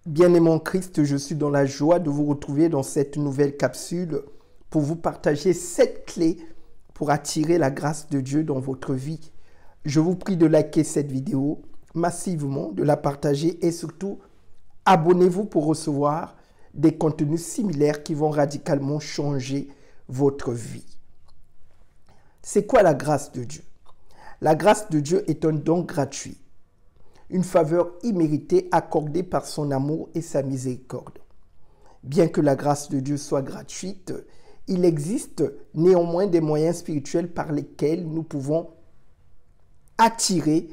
Bien-aimé en Christ, je suis dans la joie de vous retrouver dans cette nouvelle capsule pour vous partager 7 clés pour attirer la grâce de Dieu dans votre vie. Je vous prie de liker cette vidéo massivement, de la partager et surtout, abonnez-vous pour recevoir des contenus similaires qui vont radicalement changer votre vie. C'est quoi la grâce de Dieu? La grâce de Dieu est un don gratuit, une faveur imméritée accordée par son amour et sa miséricorde. Bien que la grâce de Dieu soit gratuite, il existe néanmoins des moyens spirituels par lesquels nous pouvons attirer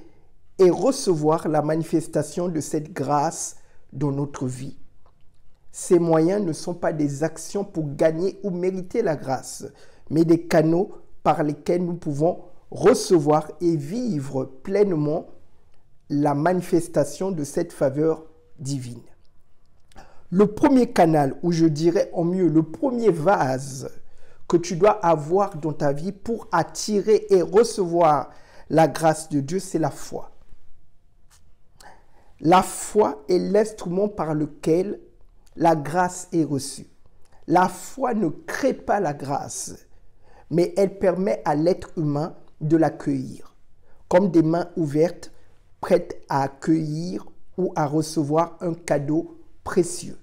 et recevoir la manifestation de cette grâce dans notre vie. Ces moyens ne sont pas des actions pour gagner ou mériter la grâce, mais des canaux par lesquels nous pouvons recevoir et vivre pleinement la manifestation de cette faveur divine. Le premier canal, ou je dirais en mieux, le premier vase que tu dois avoir dans ta vie pour attirer et recevoir la grâce de Dieu, c'est la foi. La foi est l'instrument par lequel la grâce est reçue. La foi ne crée pas la grâce, mais elle permet à l'être humain de l'accueillir, comme des mains ouvertes, prêtes à accueillir ou à recevoir un cadeau précieux.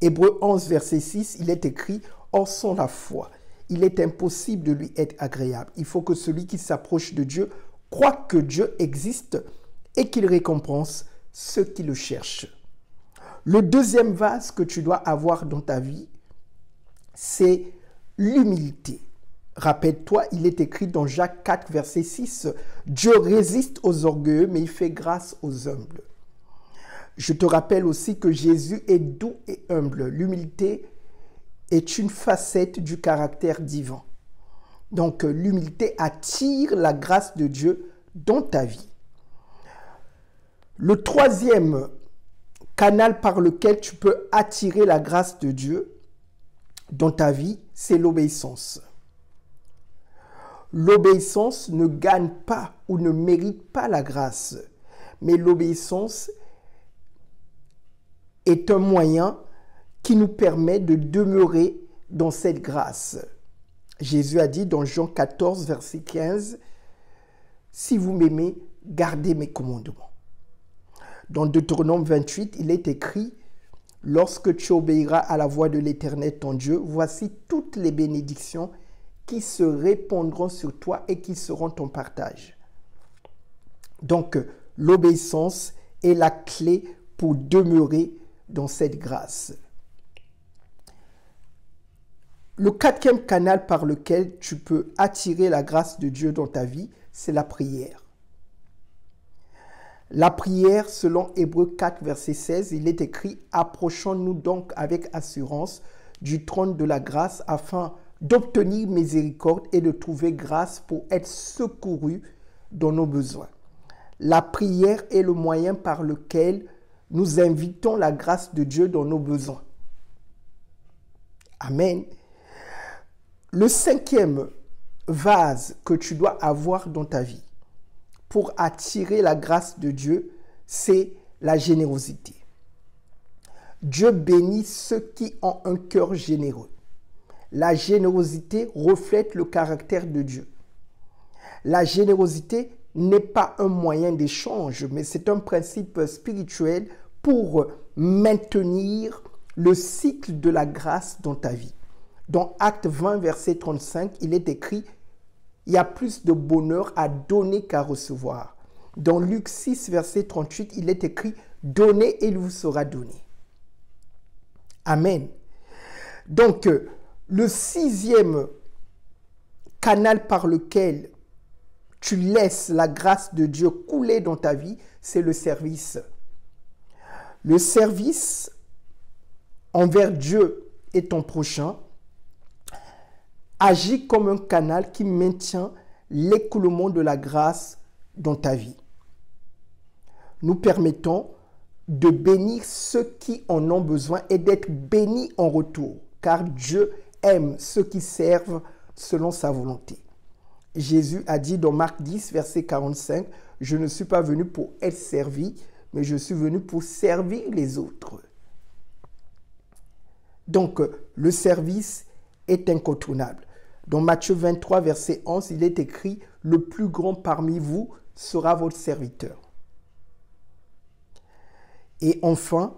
Hébreux 11, verset 6, il est écrit « Or sans la foi, il est impossible de lui être agréable. Il faut que celui qui s'approche de Dieu croit que Dieu existe et qu'il récompense ceux qui le cherchent. » Le deuxième vase que tu dois avoir dans ta vie, c'est l'humilité. Rappelle-toi, il est écrit dans Jacques 4, verset 6, « Dieu résiste aux orgueilleux, mais il fait grâce aux humbles. » Je te rappelle aussi que Jésus est doux et humble. L'humilité est une facette du caractère divin. Donc, l'humilité attire la grâce de Dieu dans ta vie. Le troisième canal par lequel tu peux attirer la grâce de Dieu dans ta vie, c'est l'obéissance. L'obéissance ne gagne pas ou ne mérite pas la grâce, mais l'obéissance est un moyen qui nous permet de demeurer dans cette grâce. Jésus a dit dans Jean 14, verset 15, « Si vous m'aimez, gardez mes commandements. » Dans Deutéronome 28, il est écrit, « Lorsque tu obéiras à la voix de l'Éternel ton Dieu, voici toutes les bénédictions qui se répandront sur toi et qui seront ton partage. » Donc, l'obéissance est la clé pour demeurer dans cette grâce. Le quatrième canal par lequel tu peux attirer la grâce de Dieu dans ta vie, c'est la prière. La prière, selon Hébreux 4, verset 16, il est écrit « Approchons-nous donc avec assurance du trône de la grâce afin d'obtenir miséricorde et de trouver grâce pour être secourus dans nos besoins. » La prière est le moyen par lequel nous invitons la grâce de Dieu dans nos besoins. Amen. Le cinquième vase que tu dois avoir dans ta vie pour attirer la grâce de Dieu, c'est la générosité. Dieu bénit ceux qui ont un cœur généreux. La générosité reflète le caractère de Dieu. La générosité n'est pas un moyen d'échange, mais c'est un principe spirituel pour maintenir le cycle de la grâce dans ta vie. Dans Actes 20, verset 35, il est écrit « Il y a plus de bonheur à donner qu'à recevoir. » Dans Luc 6, verset 38, il est écrit « Donnez et il vous sera donné. » Amen. Donc, le sixième canal par lequel tu laisses la grâce de Dieu couler dans ta vie, c'est le service. Le service envers Dieu et ton prochain agit comme un canal qui maintient l'écoulement de la grâce dans ta vie. Nous permettons de bénir ceux qui en ont besoin et d'être bénis en retour, car Dieu aime ceux qui servent selon sa volonté. Jésus a dit dans Marc 10, verset 45, « Je ne suis pas venu pour être servi, mais je suis venu pour servir les autres. Donc, le service est incontournable. Dans Matthieu 23, verset 11, il est écrit « Le plus grand parmi vous sera votre serviteur ». Et enfin,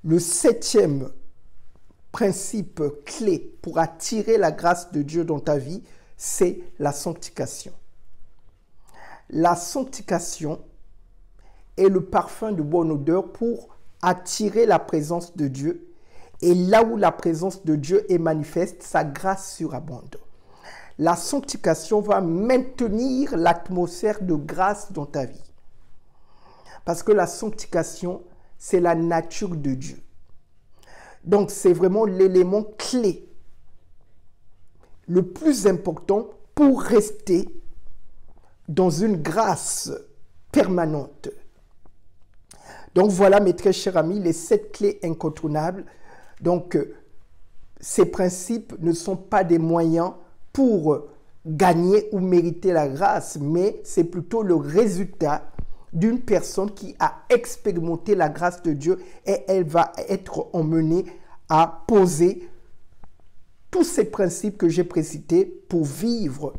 le 7e principe clé pour attirer la grâce de Dieu dans ta vie, c'est la sanctification. La sanctification est le parfum de bonne odeur pour attirer la présence de Dieu. Et là où la présence de Dieu est manifeste, sa grâce surabonde. La sanctification va maintenir l'atmosphère de grâce dans ta vie. Parce que la sanctification, c'est la nature de Dieu. Donc, c'est vraiment l'élément clé, le plus important pour rester dans une grâce permanente. Donc, voilà, mes très chers amis, les 7 clés incontournables. Donc, ces principes ne sont pas des moyens pour gagner ou mériter la grâce, mais c'est plutôt le résultat d'une personne qui a expérimenté la grâce de Dieu et elle va être emmenée à poser tous ces principes que j'ai précités pour vivre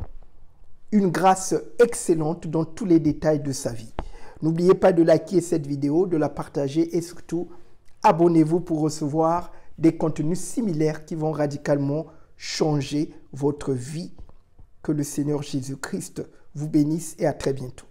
une grâce excellente dans tous les détails de sa vie. N'oubliez pas de liker cette vidéo, de la partager et surtout, abonnez-vous pour recevoir des contenus similaires qui vont radicalement changer votre vie. Que le Seigneur Jésus-Christ vous bénisse et à très bientôt.